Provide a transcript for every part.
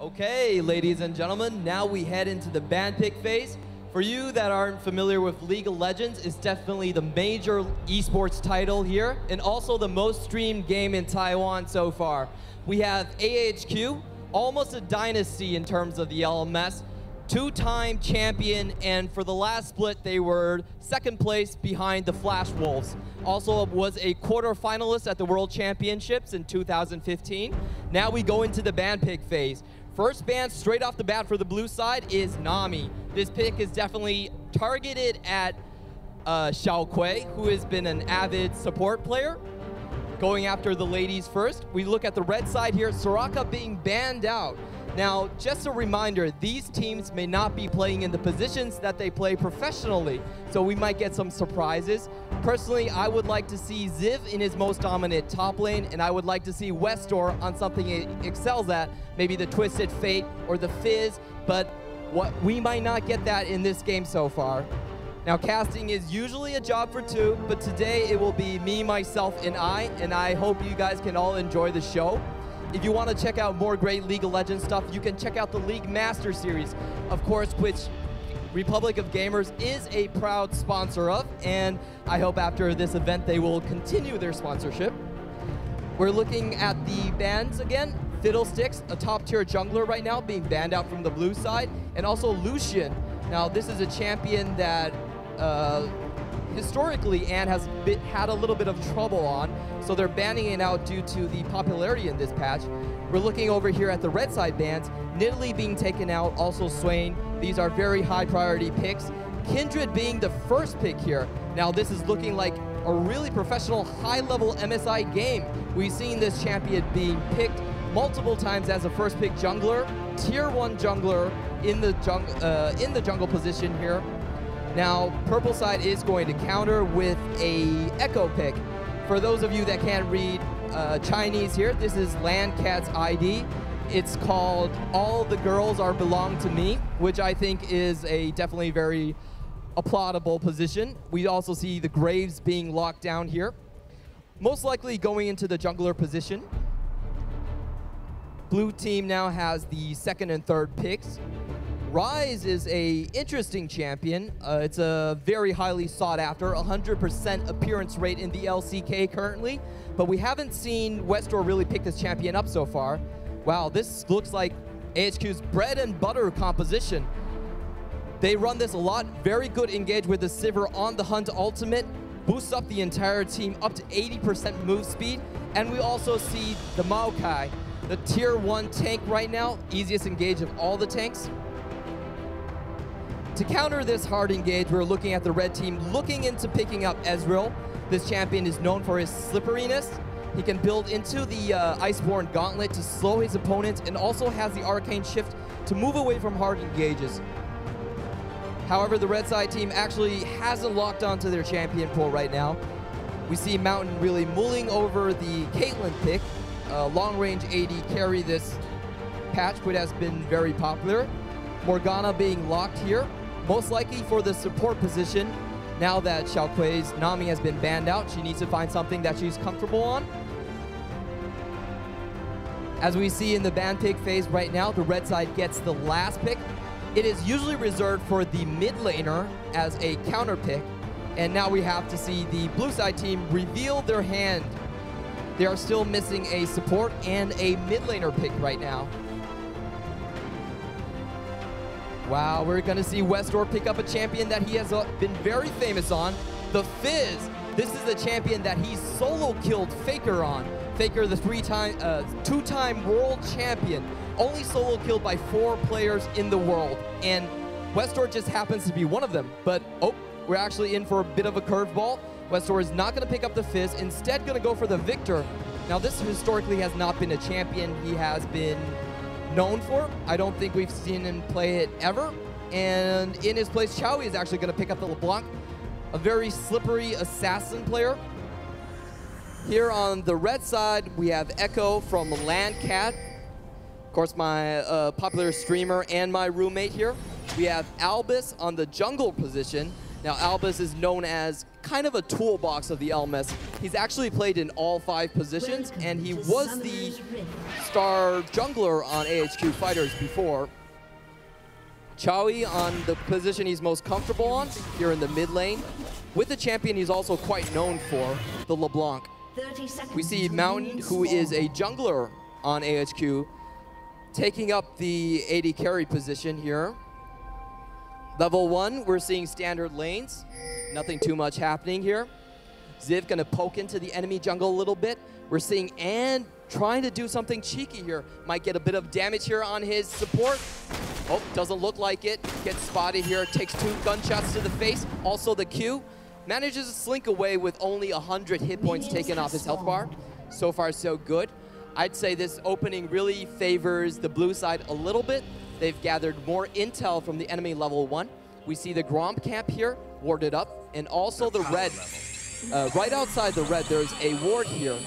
Okay, ladies and gentlemen, now we head into the band pick phase. For you that aren't familiar with League of Legends, it's definitely the major esports title here, and also the most streamed game in Taiwan so far. We have AHQ, almost a dynasty in terms of the LMS, two-time champion, and for the last split, they were second place behind the Flash Wolves. Also was a quarter-finalist at the World Championships in 2015. Now we go into the band pick phase. First band straight off the bat for the blue side is Nami. This pick is definitely targeted at Xiao Kui, who has been an avid support player. Going after the ladies first, we look at the red side here, Soraka being banned out. Now, just a reminder, these teams may not be playing in the positions that they play professionally, so we might get some surprises. Personally, I would like to see Ziv in his most dominant top lane, and I would like to see Westor on something he excels at, maybe the Twisted Fate or the Fizz, but we might not get that in this game so far. Now, casting is usually a job for two, but today it will be me, myself, and I hope you guys can all enjoy the show. If you want to check out more great League of Legends stuff, you can check out the League Master Series, of course, which Republic of Gamers is a proud sponsor of, and I hope after this event they will continue their sponsorship. We're looking at the bans again. Fiddlesticks, a top-tier jungler right now, being banned out from the blue side, and also Lucian. Now, this is a champion that historically Anne has had a little bit of trouble on, so they're banning it out due to the popularity in this patch. We're looking over here at the red side bans, Nidalee being taken out, also Swain. These are very high priority picks. Kindred being the first pick here. Now this is looking like a really professional high-level MSI game. We've seen this champion being picked multiple times as a first pick jungler, tier 1 jungler in the jungle position here. Now, purple side is going to counter with a Echo pick. For those of you that can't read Chinese here, this is Landcat's ID. It's called All the Girls Are Belong to Me, which I think is a definitely very applaudable position. We also see the Graves being locked down here. Most likely going into the jungler position. Blue team now has the second and third picks. Ryze is a interesting champion. It's a very highly sought after, 100% appearance rate in the LCK currently, but we haven't seen Westor really pick this champion up so far. Wow, this looks like AHQ's bread and butter composition. They run this a lot, very good engage with the Sivir on the Hunt ultimate, boosts up the entire team up to 80% move speed, and we also see the Maokai, the tier 1 tank right now, easiest engage of all the tanks. To counter this hard engage, we're looking at the red team looking into picking up Ezreal. This champion is known for his slipperiness. He can build into the Iceborne Gauntlet to slow his opponents, and also has the Arcane Shift to move away from hard engages. However, the red side team actually hasn't locked onto their champion pool right now. We see Mountain really mulling over the Caitlyn pick. Long-range AD carry this patch, which has been very popular. Morgana being locked here, most likely for the support position. Now that Xiao Kui's Nami has been banned out, she needs to find something that she's comfortable on. As we see in the ban pick phase right now, the red side gets the last pick. It is usually reserved for the mid laner as a counter pick, and now we have to see the blue side team reveal their hand. They are still missing a support and a mid laner pick right now. Wow, we're going to see Westor pick up a champion that he has been very famous on, the Fizz. This is the champion that he solo killed Faker on. Faker, the two-time world champion, only solo killed by 4 players in the world, and Westor just happens to be one of them. But oh, we're actually in for a bit of a curveball. Westor is not going to pick up the Fizz, instead going to go for the Victor. Now this historically has not been a champion he has been known for. I don't think we've seen him play it ever. And in his place, Chowie is actually going to pick up the LeBlanc, a very slippery assassin player. Here on the red side, we have Echo from Landcat. Of course, my popular streamer and my roommate here. We have Albus on the jungle position. Now, Albus is known as kind of a toolbox of the Elmas. He's actually played in all 5 positions, and he was the star jungler on AHQ Fighters before. Chowie on the position he's most comfortable on, here in the mid lane. With the champion he's also quite known for, the LeBlanc. We see Mountain, who is a jungler on AHQ, taking up the AD carry position here. Level 1, we're seeing standard lanes. Nothing too much happening here. Ziv gonna poke into the enemy jungle a little bit. We're seeing Ann trying to do something cheeky here. Might get a bit of damage here on his support. Oh, doesn't look like it. Gets spotted here, takes 2 gunshots to the face. Also the Q. Manages to slink away with only 100 hit points taken off his health bar. So far, so good. I'd say this opening really favors the blue side a little bit. They've gathered more intel from the enemy level 1. We see the Gromp camp here, warded up. And also the red. Right outside the red, there's a ward here.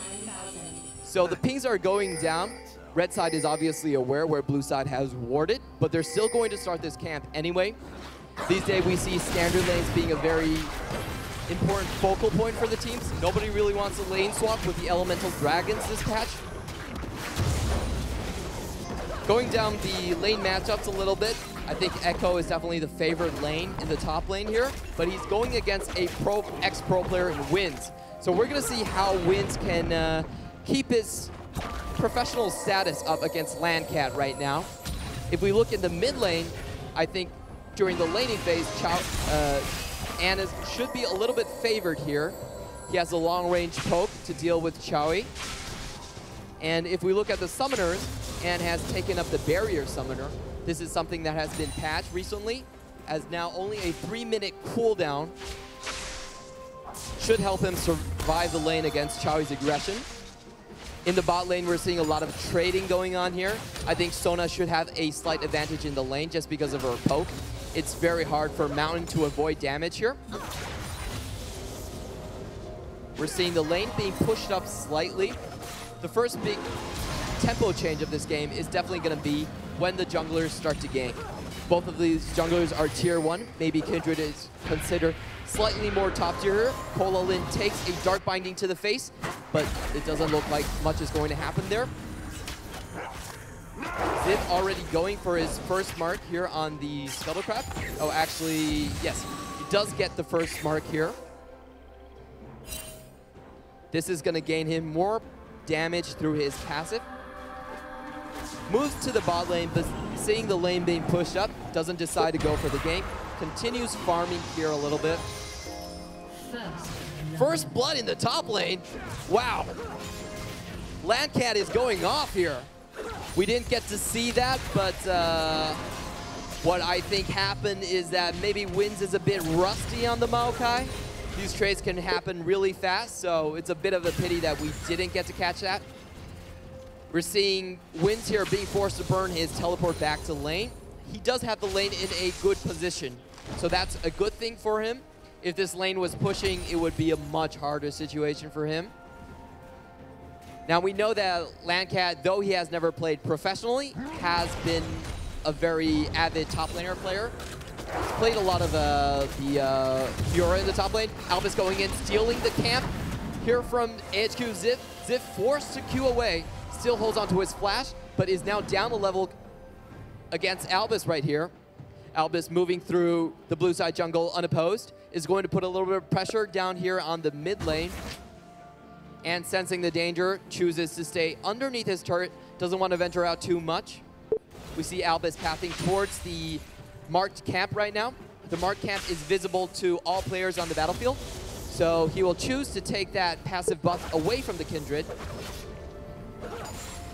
So the pings are going down. Red side is obviously aware where blue side has warded, but they're still going to start this camp anyway. These days we see standard lanes being a very important focal point for the teams. Nobody really wants a lane swap with the Elemental Dragons this patch. Going down the lane matchups a little bit, I think Echo is definitely the favored lane in the top lane here, but he's going against a ex-pro player in Wins. So we're going to see how Wins can keep his professional status up against Landcat right now. If we look in the mid lane, I think during the laning phase, Anna should be a little bit favored here. He has a long-range poke to deal with Chowie. And if we look at the summoners, Anne has taken up the barrier summoner. This is something that has been patched recently, as now only a 3-minute cooldown should help him survive the lane against Chowie's aggression. In the bot lane, we're seeing a lot of trading going on here. I think Sona should have a slight advantage in the lane just because of her poke. It's very hard for Mountain to avoid damage here. We're seeing the lane being pushed up slightly. The first big tempo change of this game is definitely going to be when the junglers start to gank. Both of these junglers are tier 1. Maybe Kindred is considered slightly more top tier here. Cola Lin takes a Dark Binding to the face, but it doesn't look like much is going to happen there. Ziv already going for his first mark here on the Scuttlecrab. Oh, actually, yes, he does get the first mark here. This is going to gain him more damage through his passive. Moves to the bot lane, but seeing the lane being pushed up, doesn't decide to go for the gank. Continues farming here a little bit. First blood in the top lane. Wow. Landcat is going off here. We didn't get to see that, but what I think happened is that maybe Wins is a bit rusty on the Maokai. These trades can happen really fast, so it's a bit of a pity that we didn't get to catch that. We're seeing Wins here being forced to burn his teleport back to lane. He does have the lane in a good position, so that's a good thing for him. If this lane was pushing, it would be a much harder situation for him. Now we know that Landcat, though he has never played professionally, has been a very avid top laner player. He's played a lot of the Fiora in the top lane. Albus going in, stealing the camp. Here from AHQ Ziv. Ziv forced to Q away. Still holds onto his flash, but is now down a level against Albus right here. Albus moving through the blue side jungle unopposed. Is going to put a little bit of pressure down here on the mid lane. And sensing the danger, chooses to stay underneath his turret. Doesn't want to venture out too much. We see Albus pathing towards the marked camp right now. The marked camp is visible to all players on the battlefield. So he will choose to take that passive buff away from the Kindred.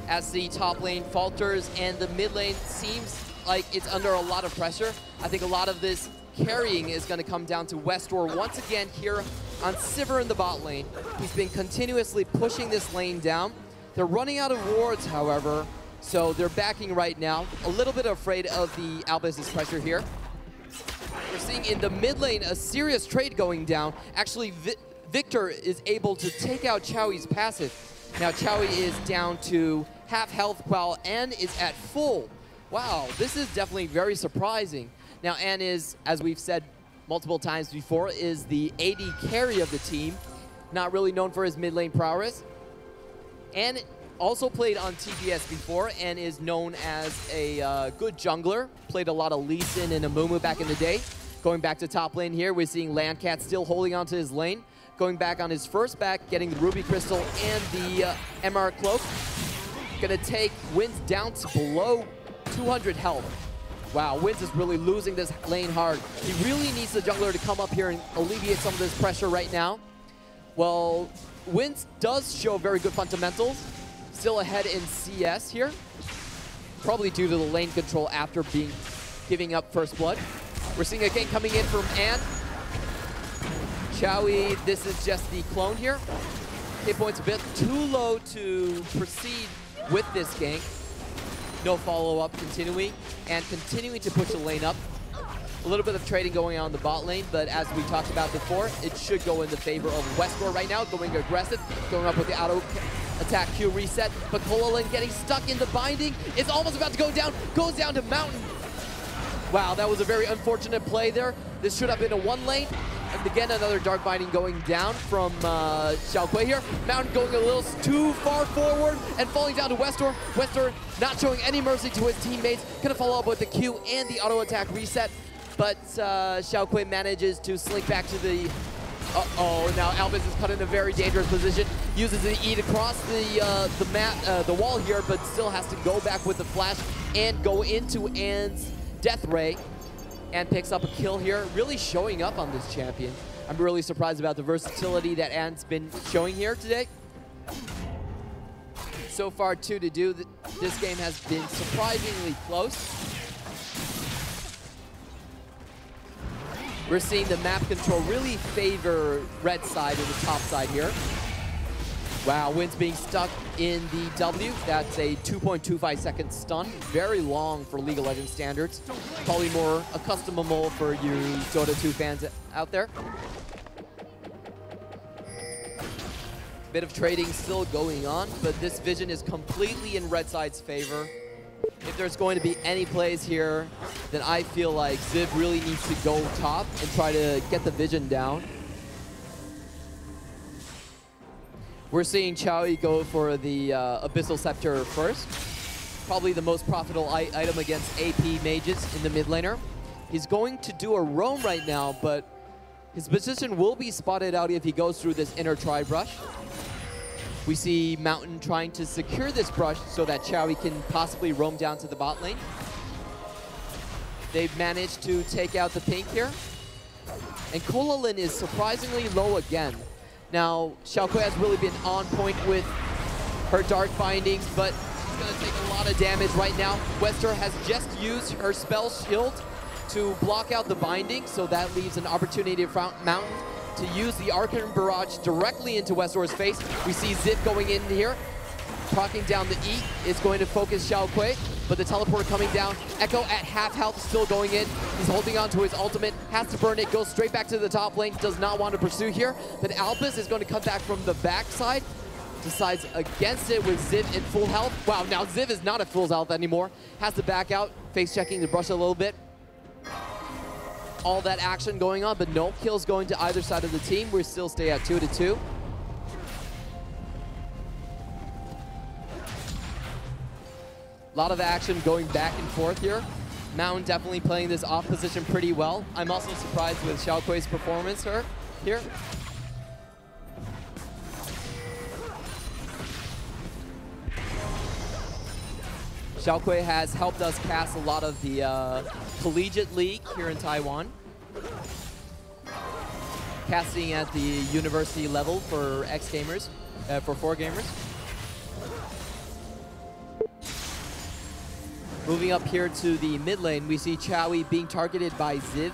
As the top lane falters and the mid lane seems like it's under a lot of pressure. I think a lot of this carrying is going to come down to Westor once again here on Sivir in the bot lane. He's been continuously pushing this lane down. They're running out of wards, however, so they're backing right now. A little bit afraid of the Albus's pressure here. We're seeing in the mid lane a serious trade going down. Actually, Victor is able to take out Chowie's passive. Now Chowie is down to half health while Anne is at full. Wow, this is definitely very surprising. Now Anne is, as we've said multiple times before, is the AD carry of the team. Not really known for his mid lane prowess. And also played on TBS before and is known as a good jungler. Played a lot of Lee Sin and Amumu back in the day. Going back to top lane here, we're seeing Landcat still holding onto his lane. Going back on his first back, getting the Ruby Crystal and the MR Cloak. Gonna take Wins down to below 200 health. Wow, Wins is really losing this lane hard. He really needs the jungler to come up here and alleviate some of this pressure right now. Well, Wins does show very good fundamentals. Still ahead in CS here. Probably due to the lane control after giving up first blood. We're seeing a gank coming in from Ant. Chowie, this is just the clone here. Hit points a bit too low to proceed with this gank. No follow-up continuing, and continuing to push the lane up. A little bit of trading going on in the bot lane, but as we talked about before, it should go in the favor of Westcore right now, going aggressive, going up with the auto attack Q reset, but Kololan getting stuck into binding. It's almost about to go down, goes down to Mountain. Wow, that was a very unfortunate play there. This should have been a one lane. And again, another dark binding going down from Xiaoquei here. Mountain going a little too far forward and falling down to Westcore. Westcore not showing any mercy to his teammates. Gonna follow up with the Q and the auto attack reset. But Xiaoquei manages to slink back to the... Uh-oh, now Albus is cut in a very dangerous position. Uses the E to cross the wall here, but still has to go back with the flash and go into Ann's Death Ray. And picks up a kill here, really showing up on this champion. I'm really surprised about the versatility that Ann's been showing here today. So far, 2-2. This game has been surprisingly close. We're seeing the map control really favor red side in the top side here. Wow, Wins being stuck in the W. That's a 2.25 second stun. Very long for League of Legends standards. Probably more accustomable for you Dota 2 fans out there. Bit of trading still going on, but this vision is completely in red side's favor. If there's going to be any plays here, then I feel like Ziv really needs to go top and try to get the vision down. We're seeing Chowie go for the Abyssal Scepter first. Probably the most profitable item against AP mages in the mid laner. He's going to do a roam right now, but his position will be spotted out if he goes through this inner tri-brush. We see Mountain trying to secure this brush so that Chowie can possibly roam down to the bot lane. They've managed to take out the pink here. And Kololan is surprisingly low again. Now, Xiaoquei has really been on point with her dark bindings, but she's going to take a lot of damage right now. Wester has just used her spell shield to block out the binding, so that leaves an opportunity for Mountain to use the Arcane Barrage directly into Westor's face. We see Zip going in here, proccing down the E is going to focus Xiaoquei, but the teleporter coming down. Echo at half health, still going in. He's holding on to his ultimate, has to burn it, goes straight back to the top lane, does not want to pursue here. But Albus is going to come back from the backside, decides against it with Ziv in full health. Wow, now Ziv is not at full health anymore. Has to back out, face checking the brush a little bit. All that action going on, but no kills going to either side of the team. We still stay at 2-2. A lot of action going back and forth here. Mountain definitely playing this off position pretty well. I'm also surprised with Xiaoquei's performance here. Xiaoquei has helped us cast a lot of the collegiate league here in Taiwan. Casting at the university level for X-gamers, for 4-gamers. Moving up here to the mid lane, we see Chowie being targeted by Ziv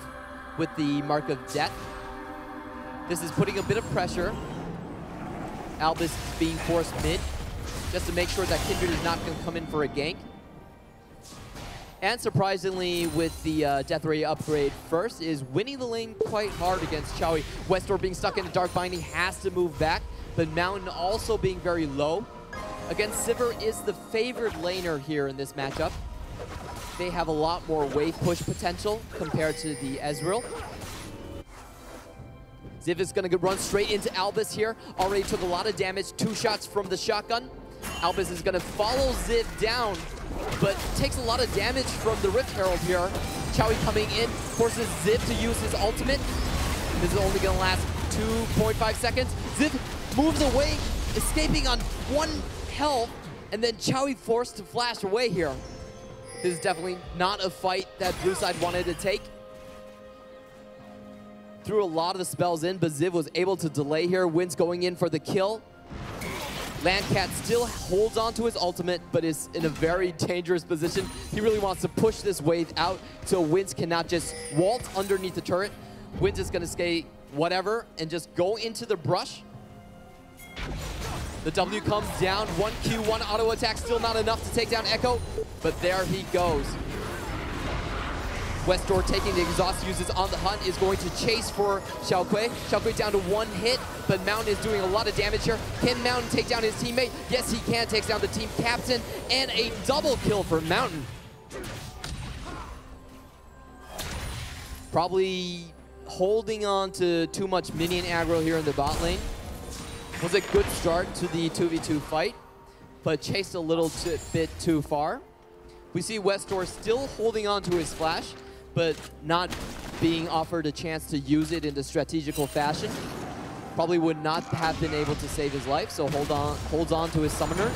with the Mark of Death. This is putting a bit of pressure. Albus being forced mid, just to make sure that Kindred is not going to come in for a gank. And surprisingly, with the Death Ray upgrade first, is winning the lane quite hard against Chowie. Westor being stuck in a Dark Binding has to move back, but Mountain also being very low. Again, Sivir is the favored laner here in this matchup. They have a lot more wave push potential compared to the Ezreal. Ziv is going to run straight into Albus here. Already took a lot of damage, 2 shots from the shotgun. Albus is going to follow Ziv down, but takes a lot of damage from the Rift Herald here. Chowie coming in, forces Ziv to use his ultimate. This is only going to last 2.5 seconds. Ziv moves away, escaping on 1 health, and then Chowie forced to flash away here. This is definitely not a fight that blue side wanted to take. Threw a lot of the spells in, but Ziv was able to delay here. Wins going in for the kill. Landcat still holds on to his ultimate, but is in a very dangerous position. He really wants to push this wave out so Wins cannot just waltz underneath the turret. Wins is going to skate whatever and just go into the brush. The W comes down, 1Q, 1 auto attack, still not enough to take down Echo, but there he goes. Westdoor taking the exhaust uses on the hunt, is going to chase for Xiaokui. Xiaokui down to 1 hit, but Mountain is doing a lot of damage here. Can Mountain take down his teammate? Yes, he can. Takes down the team captain, and a double kill for Mountain. Probably holding on to too much minion aggro here in the bot lane. Was a good start to the 2v2 fight, but chased a little bit too far. We see Westdoor still holding on to his flash, but not being offered a chance to use it in a strategical fashion. Probably would not have been able to save his life, so holds on to his summoners.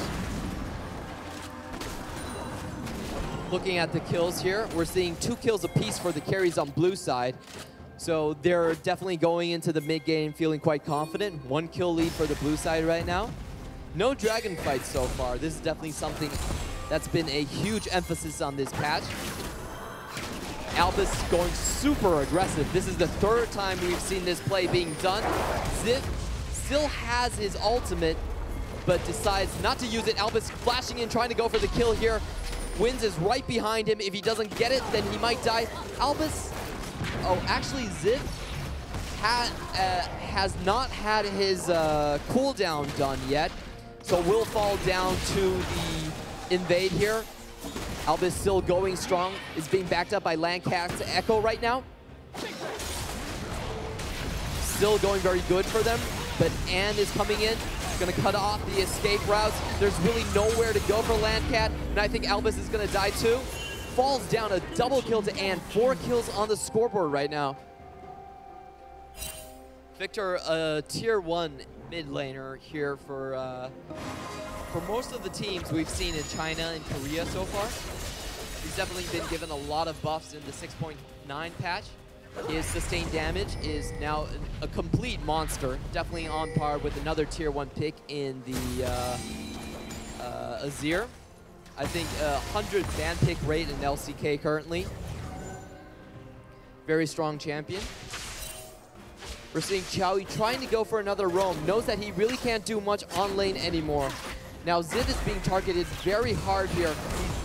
Looking at the kills here, we're seeing 2 kills apiece for the carries on blue side. So they're definitely going into the mid game feeling quite confident. 1 kill lead for the blue side right now. No dragon fights so far. This is definitely something that's been a huge emphasis on this patch. Albus going super aggressive. This is the 3rd time we've seen this play being done. Ziv still has his ultimate, but decides not to use it. Albus flashing in, trying to go for the kill here. Wins is right behind him. If he doesn't get it, then he might die. Albus, oh, actually Ziv has not had his cooldown done yet, so will fall down to the invade here. Albus still going strong, is being backed up by Landcat to Echo right now. Still going very good for them, but Ann is coming in. Gonna cut off the escape routes. There's really nowhere to go for Landcat, and I think Albus is gonna die too. Falls down, a double kill to Ann. 4 kills on the scoreboard right now. Victor, a tier 1 mid laner here for most of the teams we've seen in China and Korea so far. He's definitely been given a lot of buffs in the 6.9 patch. His sustained damage is now a complete monster, definitely on par with another tier 1 pick in the Azir. I think 100 ban pick rate in LCK currently. Very strong champion. We're seeing Chowie trying to go for another roam. Knows that he really can't do much on lane anymore. Now Ziv is being targeted very hard here.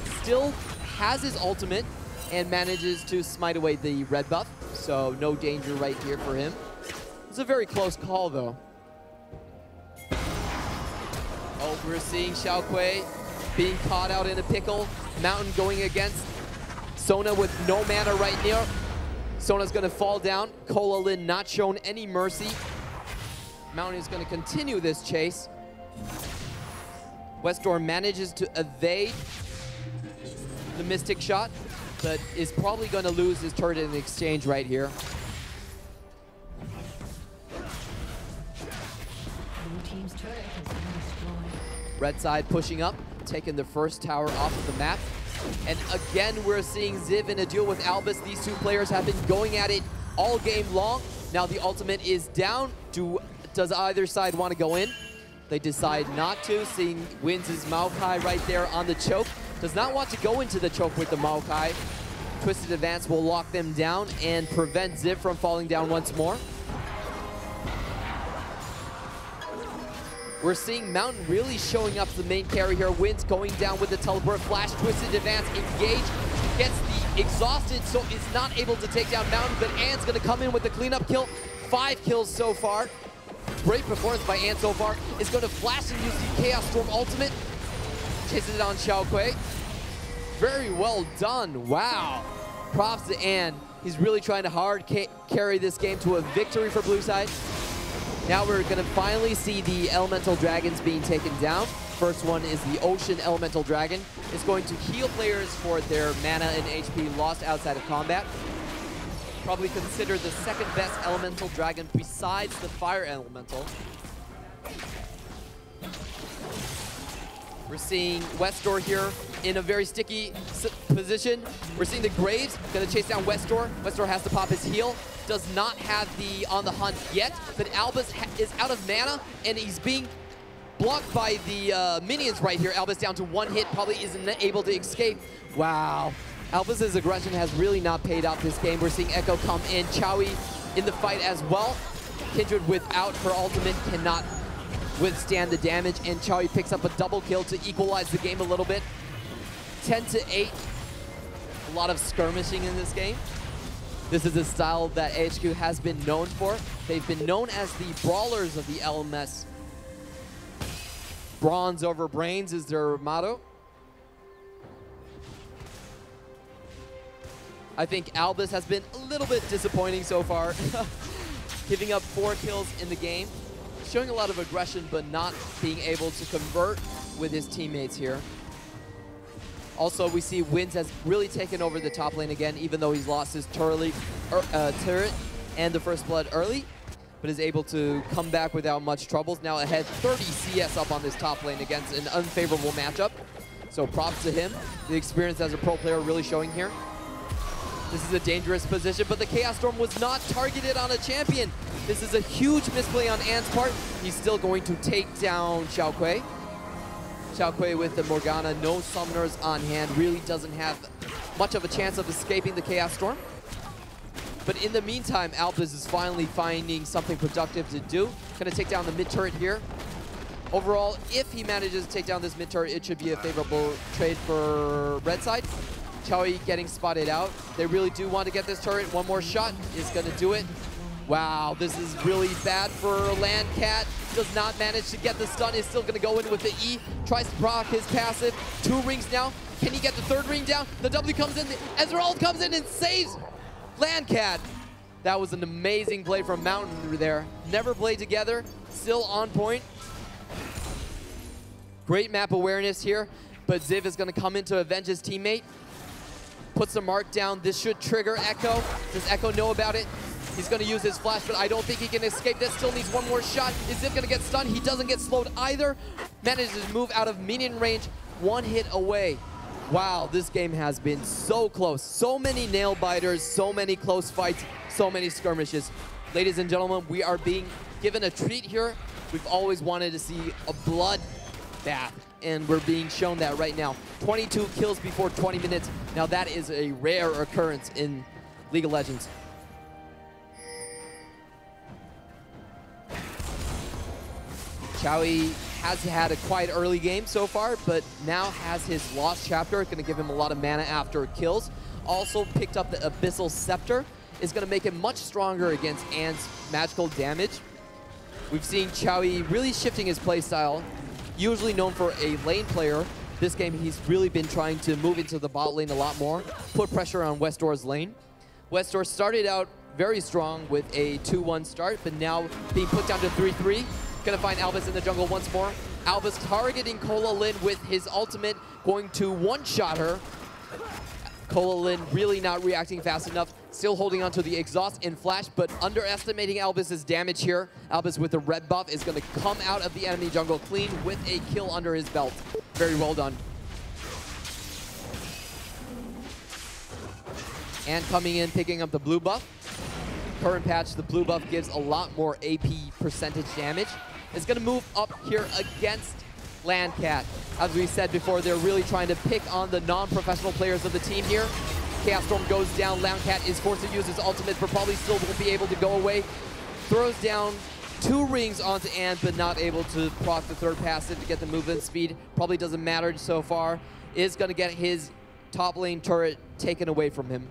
He still has his ultimate and manages to smite away the red buff. So no danger right here for him. It's a very close call though. Oh, we're seeing Xiaokui being caught out in a pickle. Mountain going against Sona with no mana right near. Sona's gonna fall down. Cola Lin not shown any mercy. Mountain is gonna continue this chase. Westdoor manages to evade the Mystic shot, but is probably gonna lose his turret in exchange right here. Red side pushing up, taking the first tower off of the map. And again, we're seeing Ziv in a duel with Albus. These 2 players have been going at it all game long. Now the ultimate is down. Does either side want to go in? They decide not to, seeing Wins' Maokai right there on the choke. Does not want to go into the choke with the Maokai. Twisted Advance will lock them down and prevent Ziv from falling down once more. We're seeing Mountain really showing up as the main carry here. Wins going down with the teleport, flash, Twisted Advance, engage, gets the exhausted, so is not able to take down Mountain, but Ann's gonna come in with the cleanup kill. 5 kills so far. Great performance by Ann so far. Is gonna flash and use the Chaos Storm ultimate. Chases it on Xiaokui. Very well done, wow. Props to Ann. He's really trying to hard carry this game to a victory for blue side. Now we're going to finally see the elemental dragons being taken down. First one is the Ocean Elemental Dragon. It's going to heal players for their mana and HP lost outside of combat. Probably considered the second best elemental dragon besides the fire elemental. We're seeing Westdoor here in a very sticky position. We're seeing the Graves gonna chase down Westdoor. Westdoor has to pop his heal. Does not have the on the hunt yet, but Albus is out of mana and he's being blocked by the minions right here. Albus down to one hit, probably isn't able to escape. Wow. Albus's aggression has really not paid off this game. We're seeing Echo come in, Chowie in the fight as well. Kindred without her ultimate cannot withstand the damage, and Chowie picks up a double kill to equalize the game a little bit. 10-8. A lot of skirmishing in this game. This is a style that AHQ has been known for. They've been known as the brawlers of the LMS. Bronze over brains is their motto. I think Albus has been a little bit disappointing so far. Giving up 4 kills in the game. Showing a lot of aggression, but not being able to convert with his teammates here. Also, we see Wins has really taken over the top lane again, even though he's lost his turret and the first blood early, but is able to come back without much troubles. Now ahead 30 CS up on this top lane against an unfavorable matchup. So props to him. The experience as a pro player really showing here. This is a dangerous position, but the Chaos Storm was not targeted on a champion. This is a huge misplay on Ant's part. He's still going to take down Xiao Kui. Xiao Kui with the Morgana, no summoners on hand, really doesn't have much of a chance of escaping the Chaos Storm. But in the meantime, Albus is finally finding something productive to do. Gonna take down the mid turret here. Overall, if he manages to take down this mid turret, it should be a favorable trade for red side. Chowie getting spotted out. They really do want to get this turret. One more shot is gonna do it. Wow, this is really bad for Landcat. Does not manage to get the stun. Is still gonna go in with the E. Tries to proc his passive. 2 rings now. Can he get the 3rd ring down? The W comes in. Ezreal comes in and saves Landcat. That was an amazing play from Mountain there. Never played together. Still on point. Great map awareness here. But Ziv is gonna come in to avenge his teammate. Puts the mark down. This should trigger Echo. Does Echo know about it? He's going to use his flash, but I don't think he can escape this. Still needs one more shot. Is Ziv going to get stunned? He doesn't get slowed either. Manages to move out of minion range. 1 hit away. Wow, this game has been so close. So many nail biters, so many close fights, so many skirmishes. Ladies and gentlemen, we are being given a treat here. We've always wanted to see a bloodbath, and we're being shown that right now. 22 kills before 20 minutes. Now that is a rare occurrence in League of Legends. Chowie has had a quite early game so far, but now has his lost chapter. It's going to give him a lot of mana after kills. Also picked up the Abyssal Scepter. Is going to make him much stronger against Ant's magical damage. We've seen Chowie really shifting his playstyle. Usually known for a lane player. This game, he's really been trying to move into the bot lane a lot more. Put pressure on Westdoor's lane. Westdoor started out very strong with a 2-1 start, but now being put down to 3-3. Gonna find Albus in the jungle once more. Albus targeting Cola Lin with his ultimate, going to one-shot her. Cola Lin really not reacting fast enough. Still holding on to the exhaust and flash, but underestimating Albus's damage here. Albus with the red buff is gonna come out of the enemy jungle clean with a kill under his belt. Very well done. And coming in, picking up the blue buff. Current patch, the blue buff gives a lot more AP percentage damage. It's gonna move up here against Landcat. As we said before, they're really trying to pick on the non-professional players of the team here. Chaos Storm goes down. Landcat is forced to use his ultimate, but probably still won't be able to go away. Throws down 2 rings onto Ant, but not able to proc the 3rd passive to get the movement speed. Probably doesn't matter so far. Is gonna get his top lane turret taken away from him.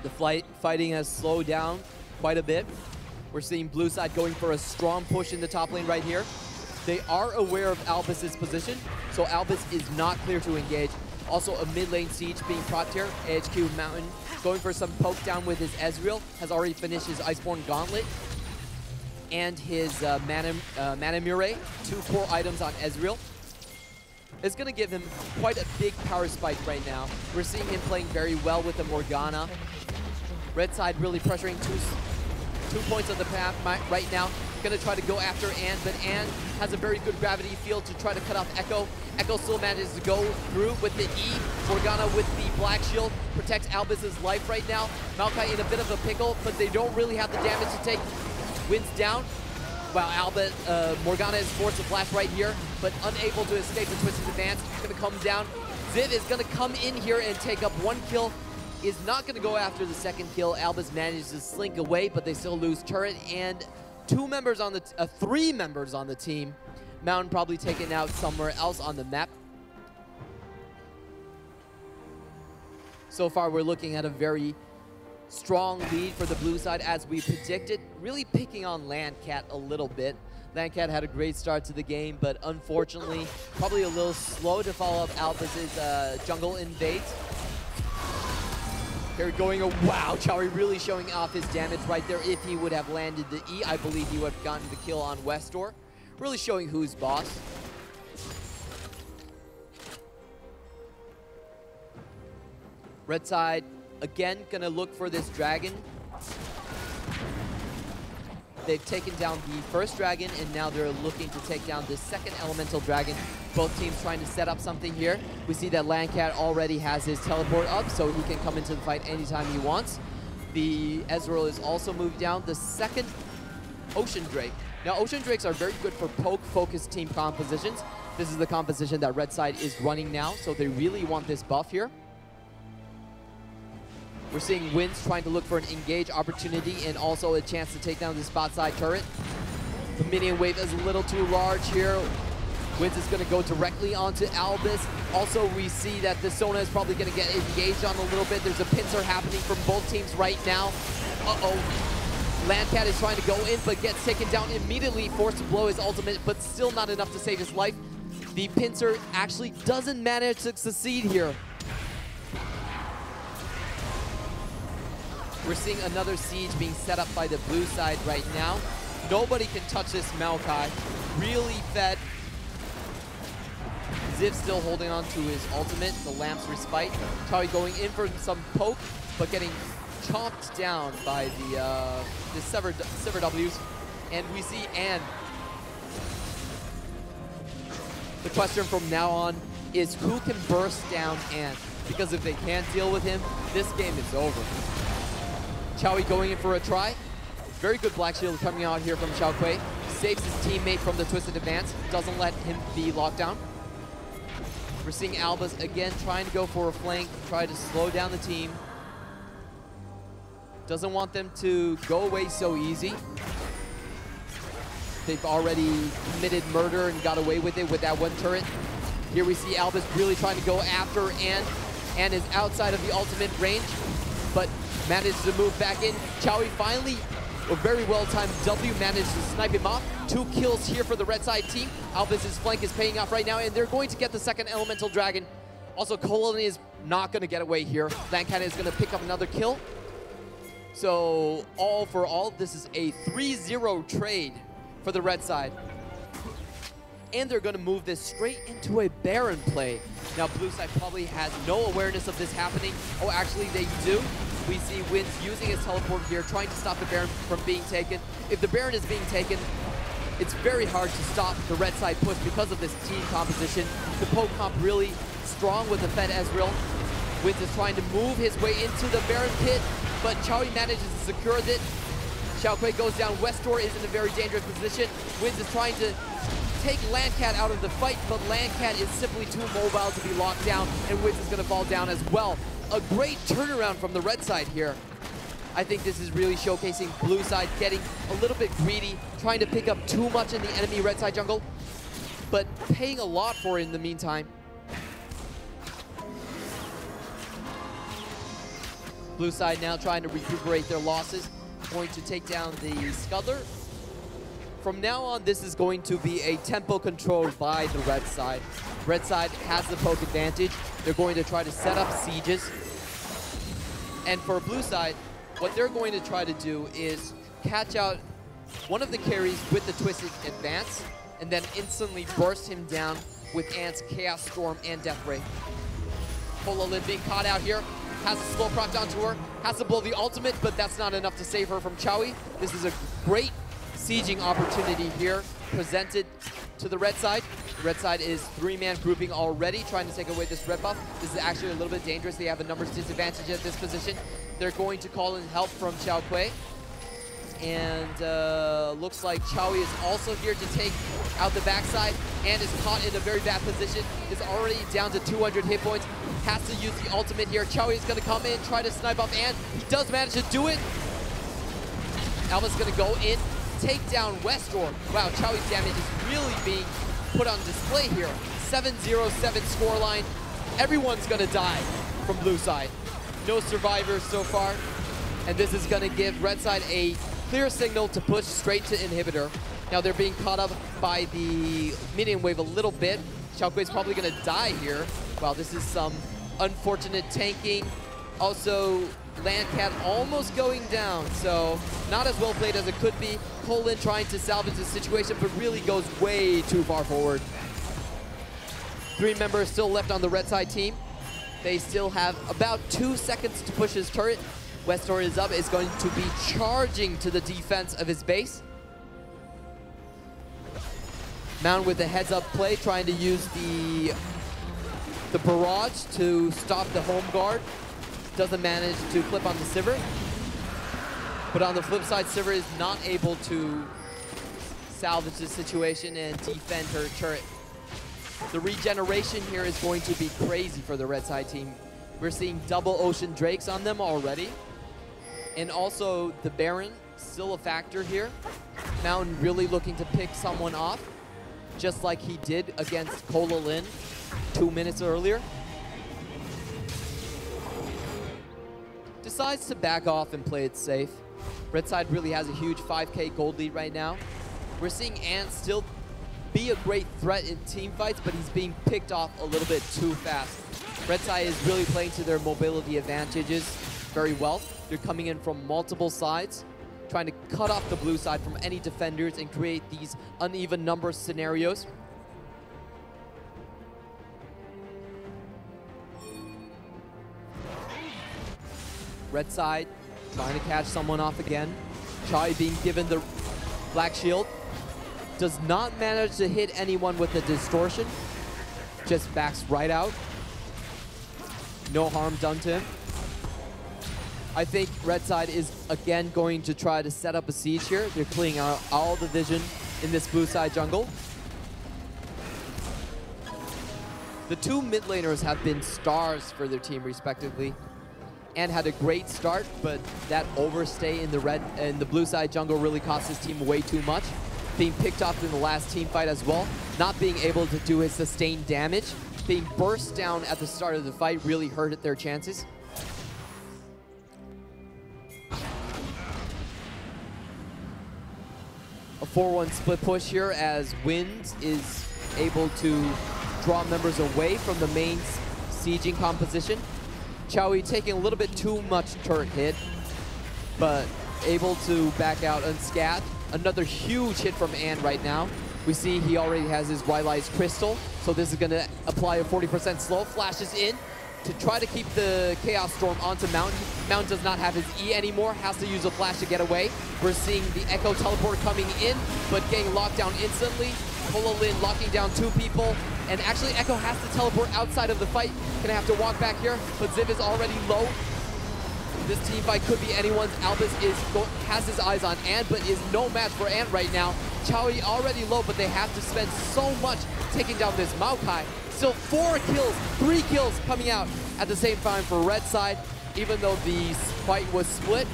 The fighting has slowed down quite a bit. We're seeing blue side going for a strong push in the top lane right here. They are aware of Albus's position, so Albus is not clear to engage. Also a mid lane siege being propped here. AHQ Mountain going for some poke down with his Ezreal. Has already finished his Iceborne Gauntlet and his Mana Murray. 2 core items on Ezreal. It's going to give him quite a big power spike right now. We're seeing him playing very well with the Morgana. Red side really pressuring two points of the path right now. Going to try to go after Ann, but Ann has a very good gravity field to try to cut off Echo. Echo still manages to go through with the E. Morgana with the Black Shield protects Albus's life right now. Maokai in a bit of a pickle, but they don't really have the damage to take. Wins down. Wow, Morgana is forced to flash right here, but unable to escape the Twisted Advance. Going to come down. Ziv is going to come in here and take up 1 kill. Is not going to go after the 2nd kill. Albus manages to slink away, but they still lose turret and 3 members on the team. Mountain probably taken out somewhere else on the map. So far, we're looking at a very strong lead for the blue side as we predicted. Really picking on Landcat a little bit. Landcat had a great start to the game, but unfortunately, probably a little slow to follow up Albus's jungle invade. Here going, wow, Chawi really showing off his damage right there. If he would have landed the E, I believe he would have gotten the kill on Westor. Really showing who's boss. Red side, again, gonna look for this dragon. They've taken down the first dragon, and now they're looking to take down the 2nd elemental dragon. Both teams trying to set up something here. We see that Landcat already has his teleport up, so he can come into the fight anytime he wants. The Ezreal is also moved down. The 2nd Ocean Drake. Now, Ocean Drakes are very good for poke-focused team compositions. This is the composition that Red side is running now, so they really want this buff here. We're seeing Wins trying to look for an engage opportunity and also a chance to take down the spot side turret. The minion wave is a little too large here. Wins is going to go directly onto Albus. Also, we see that the Sona is probably going to get engaged on a little bit. There's a pincer happening from both teams right now. Uh-oh. Landcat is trying to go in, but gets taken down immediately, forced to blow his ultimate, but still not enough to save his life. The pincer actually doesn't manage to succeed here. We're seeing another siege being set up by the blue side right now. Nobody can touch this Maokai. Really fed. Ziv still holding on to his ultimate, the Lamp's Respite. Chawi going in for some poke, but getting chomped down by the Sever W's. And we see Ann. The question from now on is who can burst down Ann? Because if they can't deal with him, this game is over. Chawi going in for a try. Very good Black Shield coming out here from Xiao Kui. Saves his teammate from the Twisted Advance. Doesn't let him be locked down. We're seeing Albus again trying to go for a flank. Try to slow down the team. Doesn't want them to go away so easy. They've already committed murder and got away with it with that 1 turret. Here we see Albus really trying to go after Ann. Ann is outside of the ultimate range, but managed to move back in. Chawi finally, a very well-timed W, managed to snipe him off. 2 kills here for the red side team. Albus's flank is paying off right now, and they're going to get the 2nd elemental dragon. Also, Colony is not going to get away here. Landcat is going to pick up another kill. So, all for all, this is a 3-0 trade for the red side. And they're going to move this straight into a Baron play. Now, blue side probably has no awareness of this happening. Oh, actually, they do. We see Wins using his teleport here, trying to stop the Baron from being taken. If the Baron is being taken, it's very hard to stop the red side push because of this team composition. The poke comp really strong with the fed Ezreal. Wins is trying to move his way into the Baron pit, but Chawi manages to secure it. Xiao Kui goes down. Westor is in a very dangerous position. Wins is trying to take Landcat out of the fight, but Landcat is simply too mobile to be locked down, and Wins is going to fall down as well. A great turnaround from the red side here. I think this is really showcasing blue side getting a little bit greedy, trying to pick up too much in the enemy red side jungle, but paying a lot for it in the meantime. Blue side now trying to recuperate their losses. going to take down the Scuddler. From now on, this is going to be a tempo controlled by the red side. Red side has the poke advantage. They're going to try to set up sieges. And for blue side, what they're going to try to do is catch out one of the carries with the Twisted Advance and then instantly burst him down with Ant's Chaos Storm and Death Ray. Kolalin being caught out here, has a slow proc down to her, has to blow the ultimate, but that's not enough to save her from Chowie. This is a great sieging opportunity here presented to the red side. The red side is 3-man grouping already, trying to take away this red buff. This is actually a little bit dangerous. They have a numbers disadvantage at this position. They're going to call in help from Xiao Kui. And looks like Chowie is also here to take out the backside and is caught in a very bad position. Is already down to 200 hit points. Has to use the ultimate here. Chowie is going to come in, try to snipe up, and he does manage to do it. Alba's going to go in, take down Westor. Wow, Chowie's damage is really being put on display here. 7-0-7 scoreline. Everyone's going to die from blue side. No survivors so far. And this is going to give red side a clear signal to push straight to inhibitor. Now they're being caught up by the minion wave a little bit. Xiao Kui's probably going to die here. Wow, this is some unfortunate tanking. Also, Landcat almost going down, so not as well played as it could be. Colin trying to salvage the situation, but really goes way too far forward. 3 members still left on the red side team. They still have about 2 seconds to push his turret. Westor is up, is going to be charging to the defense of his base. Mountain with a heads-up play, trying to use the barrage to stop the home guard. Doesn't manage to clip on the Sivir. But on the flip side, Sivir is not able to salvage the situation and defend her turret. The regeneration here is going to be crazy for the red side team. We're seeing double Ocean Drakes on them already. And also the Baron, still a factor here. Mountain really looking to pick someone off, just like he did against Kolalin 2 minutes earlier. Decides to back off and play it safe. Red side really has a huge 5k gold lead right now. We're seeing Ant still be a great threat in team fights, but he's being picked off a little bit too fast. Red side is really playing to their mobility advantages very well. They're coming in from multiple sides, trying to cut off the blue side from any defenders and create these uneven number scenarios. Red side trying to catch someone off again. Chai being given the black shield. Does not manage to hit anyone with the distortion. Just backs right out. No harm done to him. I think red side is again going to try to set up a siege here. They're clearing out all the vision in this blue side jungle. The 2 mid laners have been stars for their team respectively and had a great start, but that overstay in the blue side jungle really cost his team way too much. Being picked off in the last team fight as well, not being able to do his sustained damage, being burst down at the start of the fight really hurted their chances. A 4-1 split push here as Wind is able to draw members away from the main sieging composition. Chowie taking a little bit too much turret hit, but able to back out unscathed. Another huge hit from Ann right now. We see he already has his Rylai's Crystal, so this is going to apply a 40% slow. Flashes in to try to keep the Chaos Storm onto Mountain. Mountain does not have his E anymore, has to use a flash to get away. We're seeing the Echo teleport coming in, but getting locked down instantly. Kolalin locking down 2 people, and actually Echo has to teleport outside of the fight. Gonna have to walk back here, but Ziv is already low. This team fight could be anyone's. Albus has his eyes on Ant, but is no match for Ant right now. Chowie already low, but they have to spend so much taking down this Maokai. Still 4 kills, 3 kills coming out at the same time for red side. Even though the fight was split,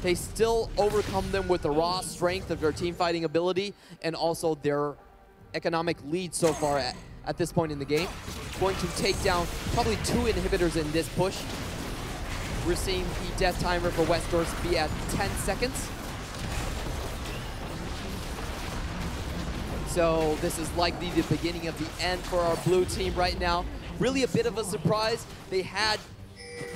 they still overcome them with the raw strength of their team fighting ability and also their economic lead so far at this point in the game. Going to take down probably 2 inhibitors in this push. We're seeing the death timer for Westdoors be at 10 seconds. So this is likely the beginning of the end for our blue team right now. Really a bit of a surprise. They had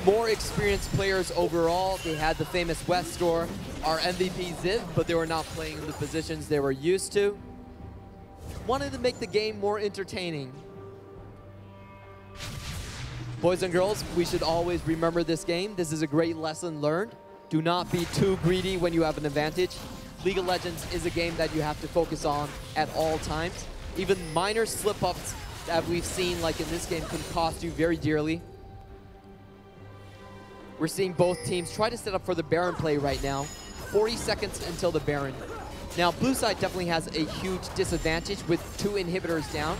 more experienced players overall. They had the famous Westdoor, our MVP Ziv, but they were not playing in the positions they were used to. Wanted to make the game more entertaining. Boys and girls, we should always remember this game. This is a great lesson learned. Do not be too greedy when you have an advantage. League of Legends is a game that you have to focus on at all times. Even minor slip-ups that we've seen, like in this game, can cost you very dearly. We're seeing both teams try to set up for the Baron play right now. 40 seconds until the Baron. Now, blue side definitely has a huge disadvantage with 2 inhibitors down.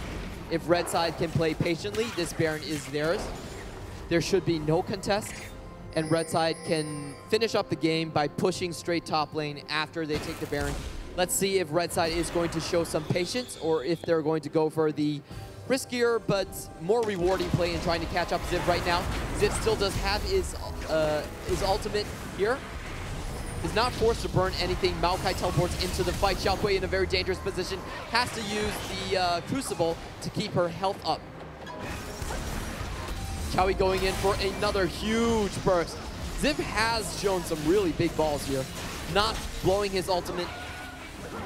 If red side can play patiently, this Baron is theirs. There should be no contest, and red side can finish up the game by pushing straight top lane after they take the Baron. Let's see if red side is going to show some patience or if they're going to go for the riskier but more rewarding play in trying to catch up Ziv right now. Ziv still does have his ultimate here. Is not forced to burn anything. Maokai teleports into the fight. Xiaoqui in a very dangerous position. Has to use the Crucible to keep her health up. Xiaoqui going in for another huge burst. Ziv has shown some really big balls here. Not blowing his ultimate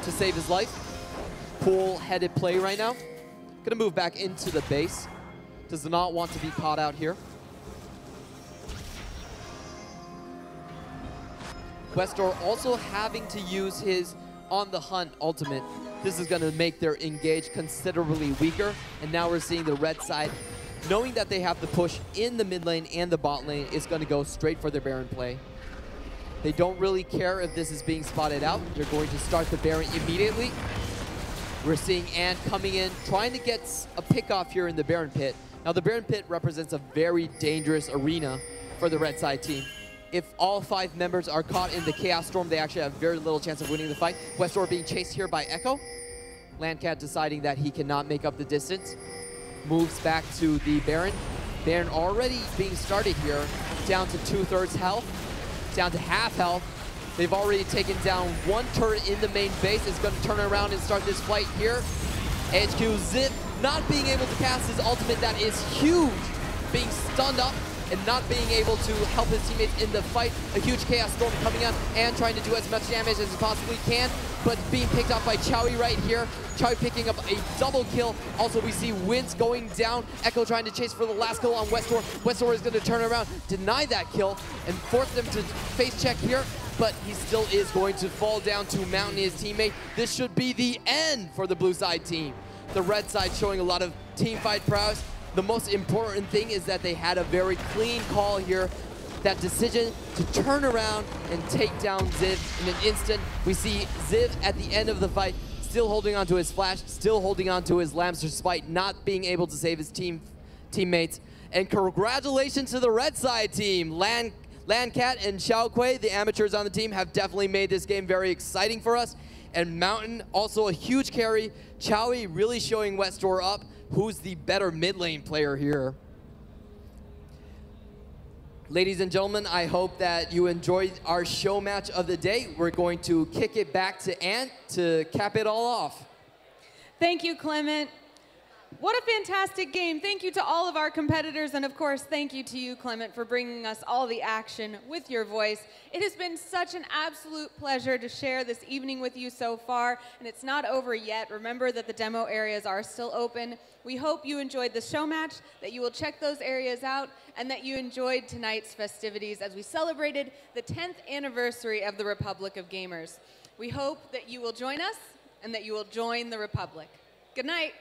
to save his life. Pool-headed play right now. Gonna move back into the base. Does not want to be caught out here. Westdoor also having to use his On the Hunt ultimate. This is going to make their engage considerably weaker. And now we're seeing the red side, knowing that they have the push in the mid lane and the bot lane, is going to go straight for their Baron play. They don't really care if this is being spotted out. They're going to start the Baron immediately. We're seeing Ant coming in, trying to get a pick off here in the Baron pit. Now the Baron pit represents a very dangerous arena for the red side team. If all 5 members are caught in the Chaos Storm, they actually have very little chance of winning the fight. Westdoor being chased here by Echo. Landcat deciding that he cannot make up the distance. Moves back to the Baron. Baron already being started here. Down to 2/3 health. Down to half health. They've already taken down 1 turret in the main base. Is going to turn around and start this fight here. HQ Ziv not being able to cast his ultimate. That is huge. Being stunned up and not being able to help his teammates in the fight. A huge Chaos Storm coming out and trying to do as much damage as he possibly can, but being picked off by Xiaoqui right here. Xiaoqui picking up a double kill. Also, we see Wince going down. Echo trying to chase for the last kill on Westdoor. Westdoor is going to turn around, deny that kill, and force them to face check here, but he still is going to fall down to Mountain, his teammate. This should be the end for the blue side team. The red side showing a lot of team fight prowess. The most important thing is that they had a very clean call here. That decision to turn around and take down Ziv in an instant. We see Ziv at the end of the fight still holding on to his flash, still holding on to his lamps despite not being able to save his teammates. And congratulations to the red side team. Landcat and Xiaoqui, the amateurs on the team, have definitely made this game very exciting for us. And Mountain, also a huge carry. Xiaoqui really showing Westdoor up. Who's the better mid lane player here? Ladies and gentlemen, I hope that you enjoyed our show match of the day. We're going to kick it back to Ant to cap it all off. Thank you, Clement. What a fantastic game. Thank you to all of our competitors, and of course, thank you to you, Clement, for bringing us all the action with your voice. It has been such an absolute pleasure to share this evening with you so far, and it's not over yet. Remember that the demo areas are still open. We hope you enjoyed the show match, that you will check those areas out, and that you enjoyed tonight's festivities as we celebrated the 10th anniversary of the Republic of Gamers. We hope that you will join us and that you will join the Republic. Good night.